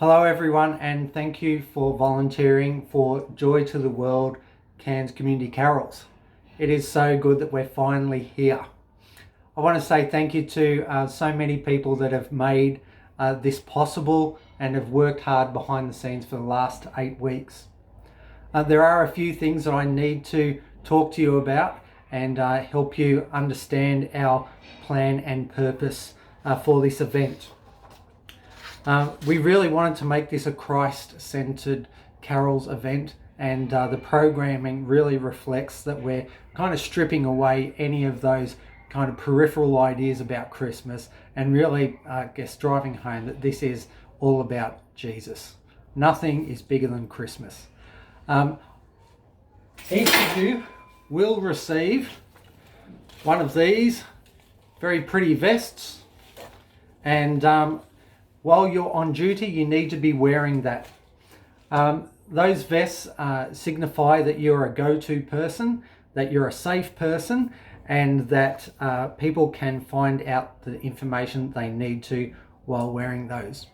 Hello everyone, and thank you for volunteering for Joy to the World Cairns Community Carols. It is so good that we're finally here. I want to say thank you to so many people that have made this possible and have worked hard behind the scenes for the last 8 weeks. There are a few things that I need to talk to you about and help you understand our plan and purpose for this event. We really wanted to make this a Christ-centered carols event, and the programming really reflects that we're kind of stripping away any of those kind of peripheral ideas about Christmas and really, driving home that this is all about Jesus. Nothing is bigger than Christmas. Each of you will receive one of these very pretty vests, and while you're on duty, you need to be wearing that. Those vests signify that you're a go-to person, that you're a safe person, and that people can find out the information they need to while wearing those.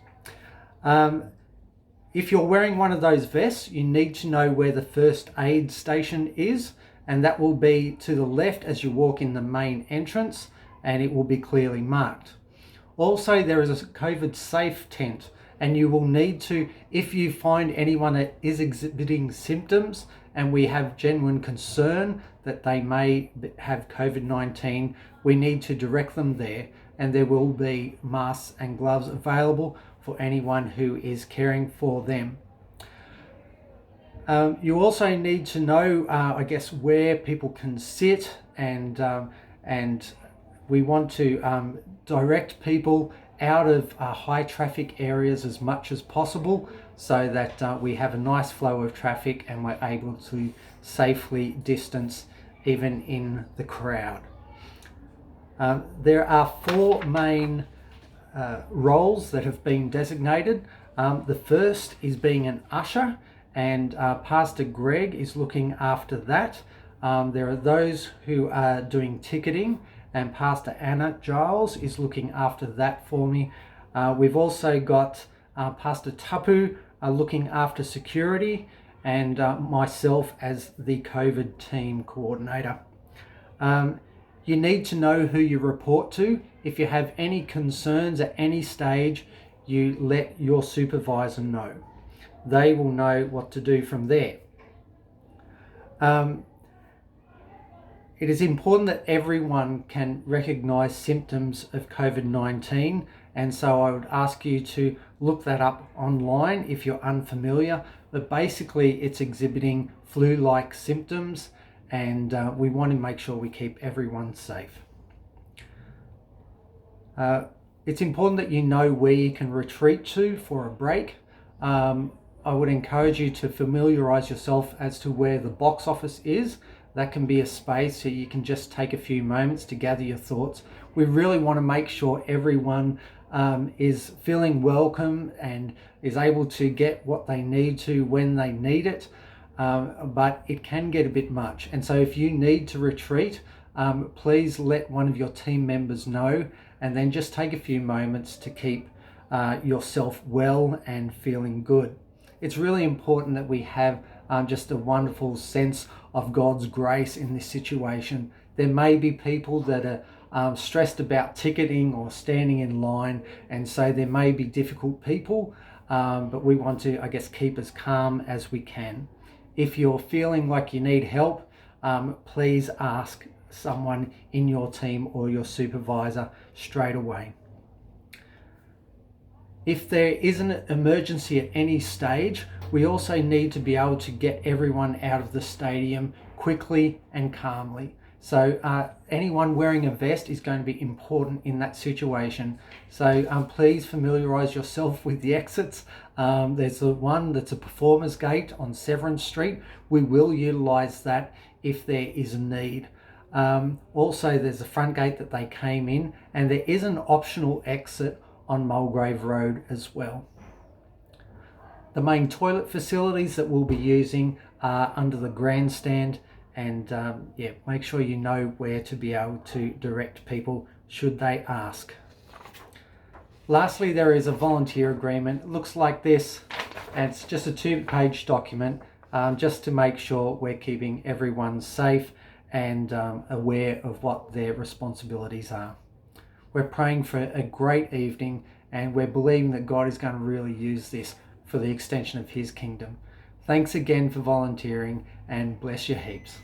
If you're wearing one of those vests, you need to know where the first aid station is, and that will be to the left as you walk in the main entrance, and it will be clearly marked. Also, there is a COVID safe tent, and you will need to, if you find anyone that is exhibiting symptoms and we have genuine concern that they may have COVID-19, we need to direct them there, and there will be masks and gloves available for anyone who is caring for them. You also need to know, where people can sit, and we want to direct people out of high traffic areas as much as possible so that we have a nice flow of traffic and we're able to safely distance even in the crowd. There are 4 main roles that have been designated. The first is being an usher, and Pastor Greg is looking after that. There are those who are doing ticketing, and Pastor Anna Giles is looking after that for me. We've also got Pastor Tapu looking after security, and myself as the COVID team coordinator. You need to know who you report to. If you have any concerns at any stage, you let your supervisor know. They will know what to do from there. It is important that everyone can recognise symptoms of COVID-19, and so I would ask you to look that up online if you're unfamiliar. But basically it's exhibiting flu-like symptoms, and we want to make sure we keep everyone safe. It's important that you know where you can retreat to for a break. I would encourage you to familiarise yourself as to where the box office is. That can be a space so you can just take a few moments to gather your thoughts. We really want to make sure everyone is feeling welcome and is able to get what they need to when they need it, but it can get a bit much. And so if you need to retreat, please let one of your team members know, and then just take a few moments to keep yourself well and feeling good. It's really important that we have just a wonderful sense of God's grace in this situation. There may be people that are stressed about ticketing or standing in line, and so there may be difficult people, but we want to, keep as calm as we can. If you're feeling like you need help, please ask someone in your team or your supervisor straight away. If there is an emergency at any stage, we also need to be able to get everyone out of the stadium quickly and calmly. So anyone wearing a vest is going to be important in that situation. So please familiarise yourself with the exits. There's the one that's a performers gate on Severn Street. We will utilise that if there is a need. Also, there's the front gate that they came in, and there is an optional exit on Mulgrave Road as well. The main toilet facilities that we'll be using are under the grandstand, and make sure you know where to be able to direct people should they ask. Lastly, there is a volunteer agreement. It looks like this, and it's just a 2-page document, just to make sure we're keeping everyone safe and aware of what their responsibilities are. We're praying for a great evening, and we're believing that God is going to really use this for the extension of his kingdom. Thanks again for volunteering, and bless you heaps.